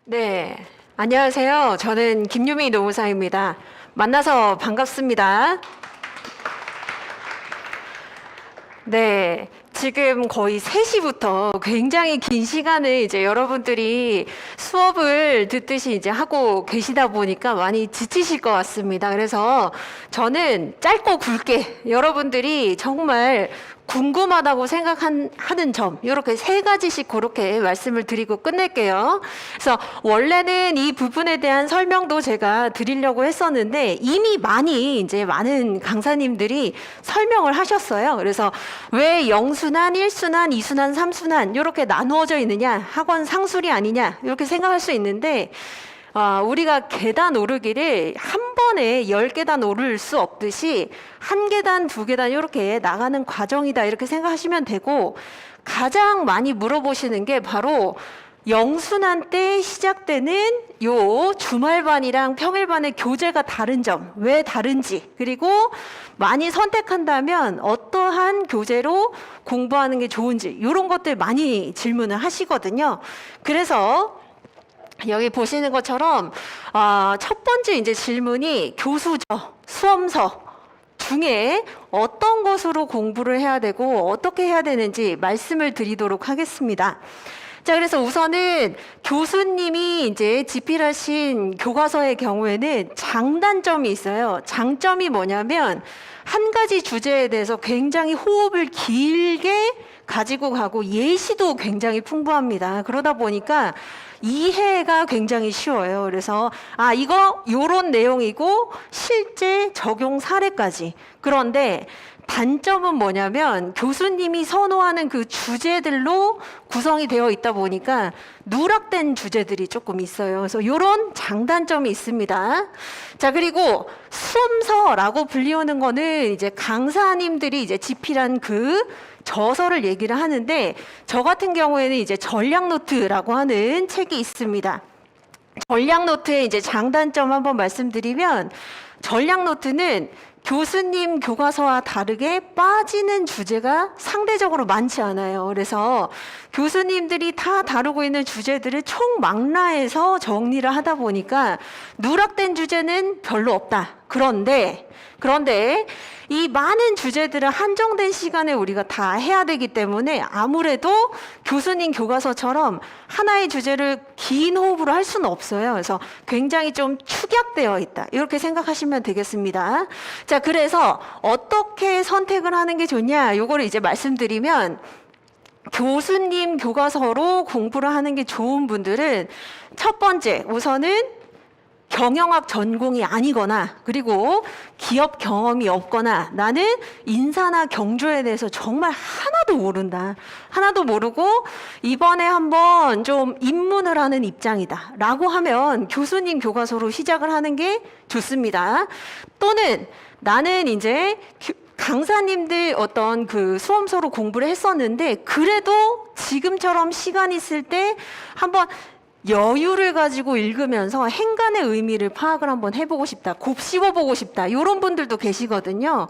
네, 안녕하세요. 저는 김유미 노무사입니다. 만나서 반갑습니다. 네, 지금 거의 3시부터 굉장히 긴 시간을 이제 여러분들이 수업을 듣듯이 이제 하고 계시다 보니까 많이 지치실 것 같습니다. 그래서 저는 짧고 굵게 여러분들이 정말 궁금하다고 생각하는 점, 이렇게 3가지씩 그렇게 말씀을 드리고 끝낼게요. 그래서 원래는 이 부분에 대한 설명도 제가 드리려고 했었는데 이미 많이 이제 많은 강사님들이 설명을 하셨어요. 그래서 왜 영순환, 1순환, 2순환, 3순환 이렇게 나누어져 있느냐, 학원 상술이 아니냐 이렇게 생각할 수 있는데 우리가 계단 오르기를 한 번에 10계단 오를 수 없듯이 한 계단, 두 계단 이렇게 나가는 과정이다 이렇게 생각하시면 되고, 가장 많이 물어보시는 게 바로 영순환 때 시작되는 요 주말반이랑 평일반의 교재가 다른 점, 왜 다른지, 그리고 많이 선택한다면 어떠한 교재로 공부하는 게 좋은지 이런 것들 많이 질문을 하시거든요. 그래서 여기 보시는 것처럼 첫 번째 이제 질문이 교수저, 수험서 중에 어떤 것으로 공부를 해야 되고 어떻게 해야 되는지 말씀을 드리도록 하겠습니다. 자, 그래서 우선은 교수님이 이제 집필하신 교과서의 경우에는 장단점이 있어요. 장점이 뭐냐면 한 가지 주제에 대해서 굉장히 호흡을 길게 가지고 가고 예시도 굉장히 풍부합니다. 그러다 보니까 이해가 굉장히 쉬워요. 그래서 이거 요런 내용이고 실제 적용 사례까지. 그런데 단점은 뭐냐면 교수님이 선호하는 그 주제들로 구성이 되어 있다 보니까 누락된 주제들이 조금 있어요. 그래서 이런 장단점이 있습니다. 자, 그리고 수험서라고 불리우는 거는 이제 강사님들이 이제 집필한 그 저서를 얘기를 하는데, 저 같은 경우에는 이제 전략노트라고 하는 책이 있습니다. 전략노트의 이제 장단점 한번 말씀드리면, 전략노트는 교수님 교과서와 다르게 빠지는 주제가 상대적으로 많지 않아요. 그래서 교수님들이 다 다루고 있는 주제들을 총망라해서 정리를 하다 보니까 누락된 주제는 별로 없다. 그런데 이 많은 주제들을 한정된 시간에 우리가 다 해야 되기 때문에 아무래도 교수님 교과서처럼 하나의 주제를 긴 호흡으로 할 수는 없어요. 그래서 굉장히 좀 축약되어 있다, 이렇게 생각하시면 되겠습니다. 자, 그래서 어떻게 선택을 하는 게 좋냐, 요거를 이제 말씀드리면, 교수님 교과서로 공부를 하는 게 좋은 분들은 첫 번째, 우선은 경영학 전공이 아니거나, 그리고 기업 경험이 없거나, 나는 인사나 경조에 대해서 정말 하나도 모른다, 하나도 모르고 이번에 한번 좀 입문을 하는 입장이다 라고 하면 교수님 교과서로 시작을 하는 게 좋습니다. 또는 나는 이제 강사님들 어떤 그 수험서로 공부를 했었는데 그래도 지금처럼 시간 있을 때 한번 여유를 가지고 읽으면서 행간의 의미를 파악을 한번 해보고 싶다, 곱씹어보고 싶다, 이런 분들도 계시거든요.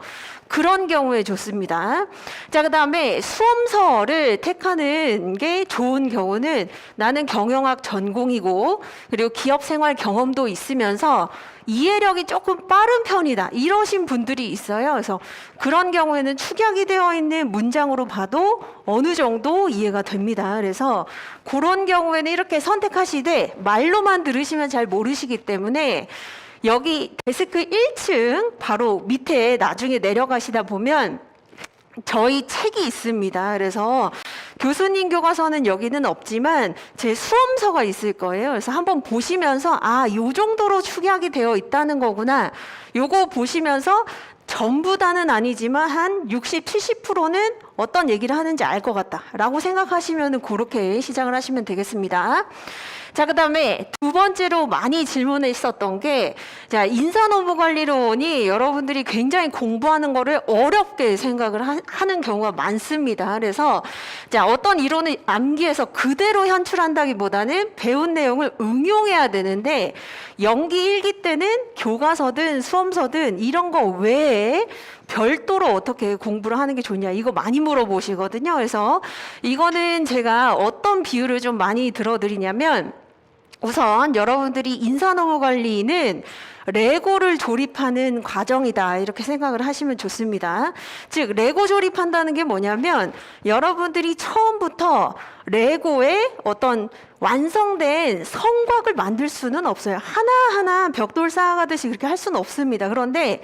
그런 경우에 좋습니다. 자, 그 다음에 수험서를 택하는 게 좋은 경우는 나는 경영학 전공이고 그리고 기업생활 경험도 있으면서 이해력이 조금 빠른 편이다, 이러신 분들이 있어요. 그래서 그런 경우에는 축약이 되어 있는 문장으로 봐도 어느 정도 이해가 됩니다. 그래서 그런 경우에는 이렇게 선택하시되 말로만 들으시면 잘 모르시기 때문에 여기 데스크 1층 바로 밑에 나중에 내려가시다 보면 저희 책이 있습니다. 그래서 교수님 교과서는 여기는 없지만 제 수험서가 있을 거예요. 그래서 한번 보시면서 요 정도로 축약이 되어 있다는 거구나, 요거 보시면서 전부 다는 아니지만 한 60, 70%는 어떤 얘기를 하는지 알 것 같다 라고 생각하시면 그렇게 시작을 하시면 되겠습니다. 자, 그 다음에 두 번째로 많이 질문을 있었던 게, 자, 인사노무관리론이 여러분들이 굉장히 공부하는 거를 어렵게 생각을 하는 경우가 많습니다. 그래서 자, 어떤 이론을 암기해서 그대로 현출한다기보다는 배운 내용을 응용해야 되는데, 연기 1기 때는 교과서든 수험서든 이런 거 외에 별도로 어떻게 공부를 하는 게 좋냐, 이거 많이 물어보시거든요. 그래서 이거는 제가 어떤 비유를 좀 많이 들어드리냐면, 우선 여러분들이 인사노무관리는 레고를 조립하는 과정이다 이렇게 생각을 하시면 좋습니다. 즉 레고 조립한다는 게 뭐냐면 여러분들이 처음부터 레고의 어떤 완성된 성곽을 만들 수는 없어요. 하나하나 벽돌 쌓아가듯이 그렇게 할 수는 없습니다. 그런데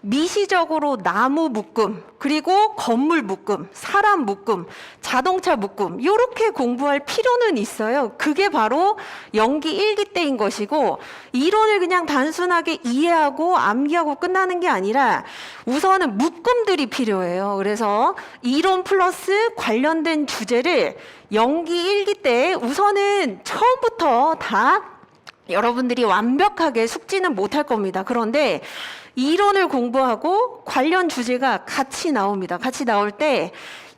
미시적으로 나무 묶음, 그리고 건물 묶음, 사람 묶음, 자동차 묶음 이렇게 공부할 필요는 있어요. 그게 바로 연기 1기 때인 것이고 이론을 그냥 단순하게 이해하고 암기하고 끝나는 게 아니라 우선은 묶음들이 필요해요. 그래서 이론 플러스 관련된 주제를 연기 1기 때 우선은 처음부터 다 여러분들이 완벽하게 숙지는 못할 겁니다. 그런데 이론을 공부하고 관련 주제가 같이 나옵니다. 같이 나올 때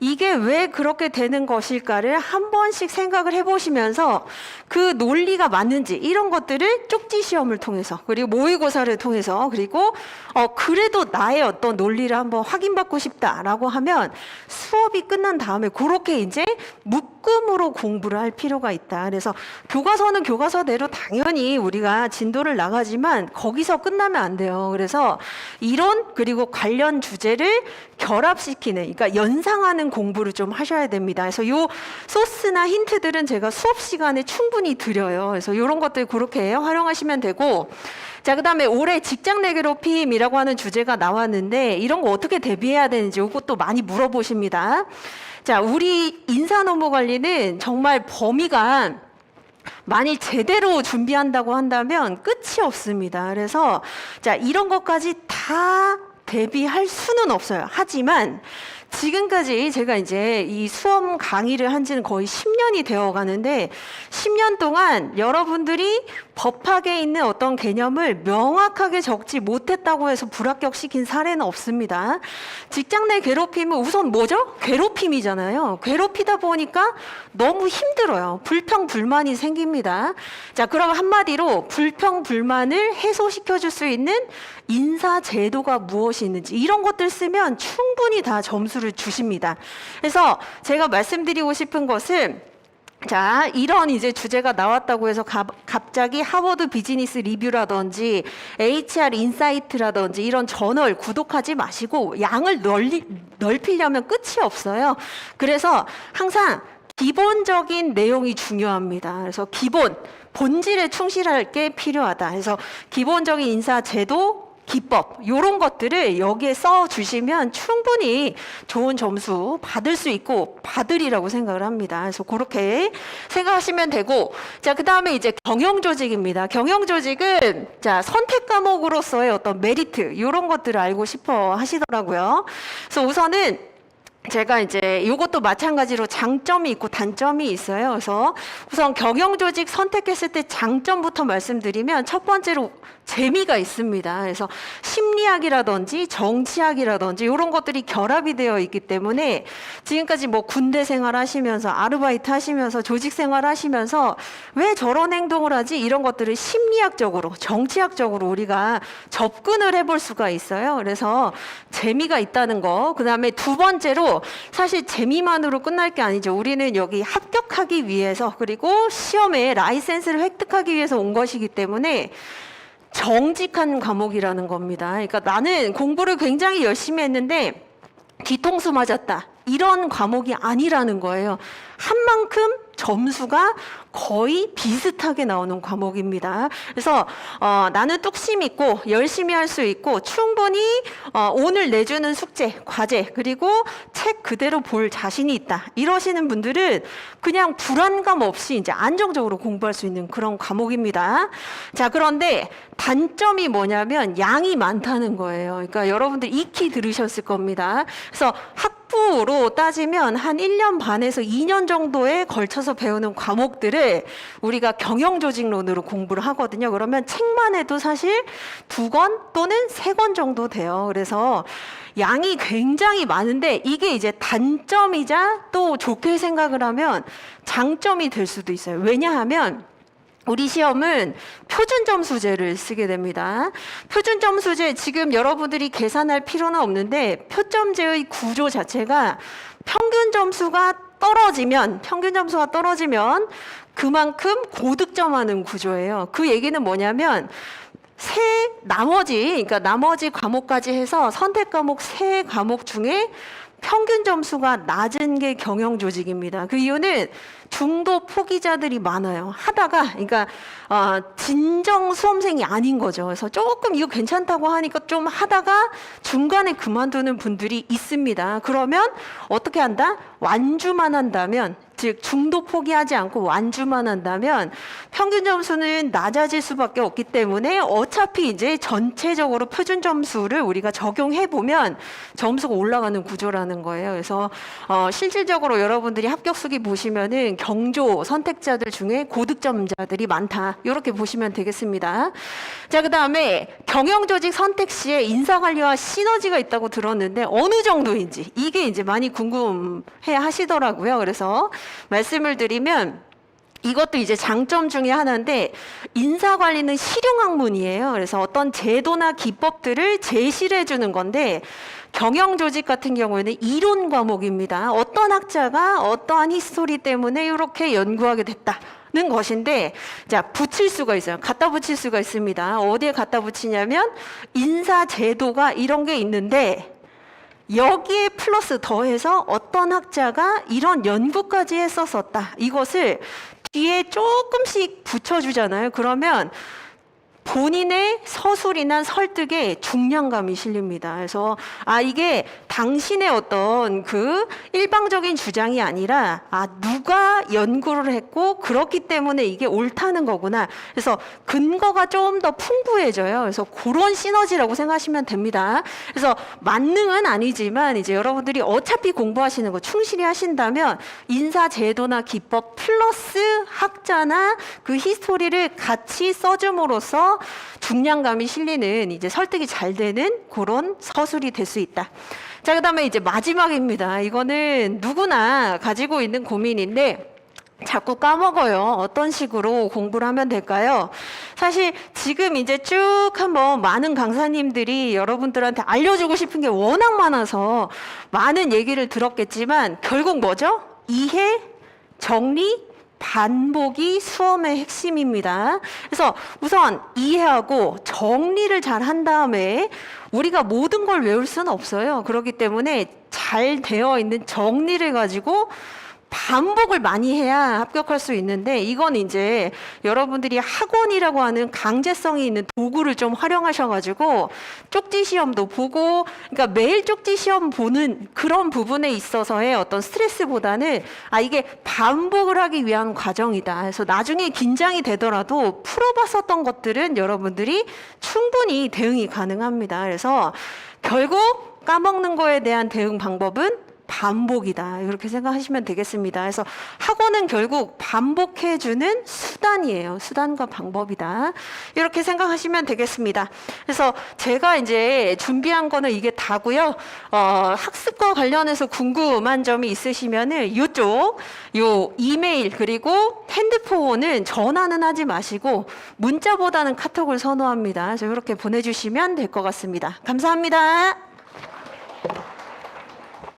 이게 왜 그렇게 되는 것일까를 한 번씩 생각을 해보시면서 그 논리가 맞는지 이런 것들을 쪽지 시험을 통해서 그리고 모의고사를 통해서 그리고 그래도 나의 어떤 논리를 한번 확인받고 싶다라고 하면 수업이 끝난 다음에 그렇게 이제 묶음으로 공부를 할 필요가 있다. 그래서 교과서는 교과서대로 당연히 우리가 진도를 나가지만 거기서 끝나면 안 돼요. 그래서 이론 그리고 관련 주제를 결합시키는, 그러니까 연상하는 공부를 좀 하셔야 됩니다. 그래서 요 소스나 힌트들은 제가 수업 시간에 충분히 드려요. 그래서 이런 것들 그렇게 활용하시면 되고, 자, 그 다음에 올해 직장 내 괴롭힘이라고 하는 주제가 나왔는데 이런 거 어떻게 대비해야 되는지 이것도 많이 물어보십니다. 자, 우리 인사노무관리는 정말 범위가 만일 제대로 준비한다고 한다면 끝이 없습니다. 그래서 자, 이런 것까지 다 대비할 수는 없어요. 하지만 지금까지 제가 이제 이 수험 강의를 한 지는 거의 10년이 되어 가는데 10년 동안 여러분들이 법학에 있는 어떤 개념을 명확하게 적지 못했다고 해서 불합격시킨 사례는 없습니다. 직장 내 괴롭힘은 우선 뭐죠? 괴롭힘이잖아요. 괴롭히다 보니까 너무 힘들어요. 불평불만이 생깁니다. 자, 그럼 한마디로 불평불만을 해소시켜 줄 수 있는 인사제도가 무엇이 있는지 이런 것들 쓰면 충분히 다 점수를 주십니다. 그래서 제가 말씀드리고 싶은 것은 자, 이런 이제 주제가 나왔다고 해서 갑자기 하버드 비즈니스 리뷰라든지 HR 인사이트라든지 이런 저널 구독하지 마시고 양을 넓히려면 끝이 없어요. 그래서 항상 기본적인 내용이 중요합니다. 그래서 기본, 본질에 충실할 게 필요하다. 그래서 기본적인 인사 제도, 기법 이런 것들을 여기에 써주시면 충분히 좋은 점수 받을 수 있고 받으리라고 생각을 합니다. 그래서 그렇게 생각하시면 되고, 자, 그 다음에 이제 경영조직입니다. 경영조직은 자, 선택 과목으로서의 어떤 메리트 이런 것들을 알고 싶어 하시더라고요. 그래서 우선은 제가 이제 이것도 마찬가지로 장점이 있고 단점이 있어요. 그래서 우선 경영조직 선택했을 때 장점부터 말씀드리면 첫 번째로 재미가 있습니다. 그래서 심리학이라든지 정치학이라든지 이런 것들이 결합이 되어 있기 때문에 지금까지 뭐 군대 생활 하시면서 아르바이트 하시면서 조직 생활 하시면서 왜 저런 행동을 하지? 이런 것들을 심리학적으로 정치학적으로 우리가 접근을 해볼 수가 있어요. 그래서 재미가 있다는 거. 그 다음에 두 번째로 사실 재미만으로 끝날 게 아니죠. 우리는 여기 합격하기 위해서 그리고 시험에 라이센스를 획득하기 위해서 온 것이기 때문에 정직한 과목이라는 겁니다. 그러니까 나는 공부를 굉장히 열심히 했는데 뒤통수 맞았다. 이런 과목이 아니라는 거예요. 한 만큼 점수가 거의 비슷하게 나오는 과목입니다. 그래서 나는 뚝심 있고 열심히 할 수 있고 충분히 오늘 내주는 숙제, 과제 그리고 책 그대로 볼 자신이 있다. 이러시는 분들은 그냥 불안감 없이 이제 안정적으로 공부할 수 있는 그런 과목입니다. 자, 그런데 단점이 뭐냐면 양이 많다는 거예요. 그러니까 여러분들 익히 들으셨을 겁니다. 그래서 학부로 따지면 한 1년 반에서 2년 정도에 걸쳐서 배우는 과목들을 우리가 경영조직론으로 공부를 하거든요. 그러면 책만 해도 사실 2권 또는 3권 정도 돼요. 그래서 양이 굉장히 많은데 이게 이제 단점이자 또 좋게 생각을 하면 장점이 될 수도 있어요. 왜냐하면 우리 시험은 표준점수제를 쓰게 됩니다. 표준점수제 지금 여러분들이 계산할 필요는 없는데 표점제의 구조 자체가 평균 점수가 떨어지면, 평균 점수가 떨어지면 그만큼 고득점하는 구조예요. 그 얘기는 뭐냐면 그러니까 나머지 과목까지 해서 선택 과목 3과목 중에 평균 점수가 낮은 게 경영 조직입니다. 그 이유는 중도 포기자들이 많아요. 하다가, 그러니까 진정 수험생이 아닌 거죠. 그래서 조금 이거 괜찮다고 하니까 좀 하다가 중간에 그만두는 분들이 있습니다. 그러면 어떻게 한다? 완주만 한다면, 즉 중도 포기하지 않고 완주만 한다면 평균 점수는 낮아질 수밖에 없기 때문에 어차피 이제 전체적으로 표준 점수를 우리가 적용해 보면 점수가 올라가는 구조라는 거예요. 그래서 실질적으로 여러분들이 합격수기 보시면은 경조 선택자들 중에 고득점자들이 많다. 이렇게 보시면 되겠습니다. 자, 그다음에 경영조직 선택 시에 인사관리와 시너지가 있다고 들었는데 어느 정도인지 이게 이제 많이 궁금해 하시더라고요. 그래서 말씀을 드리면 이것도 이제 장점 중에 하나인데 인사관리는 실용학문이에요. 그래서 어떤 제도나 기법들을 제시를 해주는 건데 경영조직 같은 경우에는 이론 과목입니다. 어떤 학자가 어떠한 히스토리 때문에 이렇게 연구하게 됐다는 것인데, 자, 붙일 수가 있어요. 갖다 붙일 수가 있습니다. 어디에 갖다 붙이냐면 인사 제도가 이런 게 있는데 여기에 플러스 더해서 어떤 학자가 이런 연구까지 했었었다. 이것을 뒤에 조금씩 붙여주잖아요. 그러면 본인의 서술이나 설득에 중량감이 실립니다. 그래서 이게 당신의 어떤 그 일방적인 주장이 아니라 누가 연구를 했고 그렇기 때문에 이게 옳다는 거구나. 그래서 근거가 좀 더 풍부해져요. 그래서 그런 시너지라고 생각하시면 됩니다. 그래서 만능은 아니지만 이제 여러분들이 어차피 공부하시는 거 충실히 하신다면 인사 제도나 기법 플러스 학자나 그 히스토리를 같이 써줌으로써 중량감이 실리는 이제 설득이 잘 되는 그런 서술이 될 수 있다. 자, 그다음에 이제 마지막입니다. 이거는 누구나 가지고 있는 고민인데 자꾸 까먹어요. 어떤 식으로 공부를 하면 될까요? 사실 지금 이제 쭉 한번 많은 강사님들이 여러분들한테 알려주고 싶은 게 워낙 많아서 많은 얘기를 들었겠지만 결국 뭐죠? 이해, 정리, 반복이 수험의 핵심입니다. 그래서 우선 이해하고 정리를 잘 한 다음에 우리가 모든 걸 외울 수는 없어요. 그렇기 때문에 잘 되어 있는 정리를 가지고 반복을 많이 해야 합격할 수 있는데 이건 이제 여러분들이 학원이라고 하는 강제성이 있는 도구를 좀 활용하셔가지고 쪽지 시험도 보고, 그러니까 매일 쪽지 시험 보는 그런 부분에 있어서의 어떤 스트레스보다는 이게 반복을 하기 위한 과정이다. 그래서 나중에 긴장이 되더라도 풀어봤었던 것들은 여러분들이 충분히 대응이 가능합니다. 그래서 결국 까먹는 거에 대한 대응 방법은 반복이다. 이렇게 생각하시면 되겠습니다. 그래서 학원은 결국 반복해주는 수단이에요. 수단과 방법이다. 이렇게 생각하시면 되겠습니다. 그래서 제가 이제 준비한 거는 이게 다고요. 학습과 관련해서 궁금한 점이 있으시면은 이쪽 이메일 그리고 핸드폰은 전화는 하지 마시고 문자보다는 카톡을 선호합니다. 그래서 이렇게 보내주시면 될 것 같습니다. 감사합니다.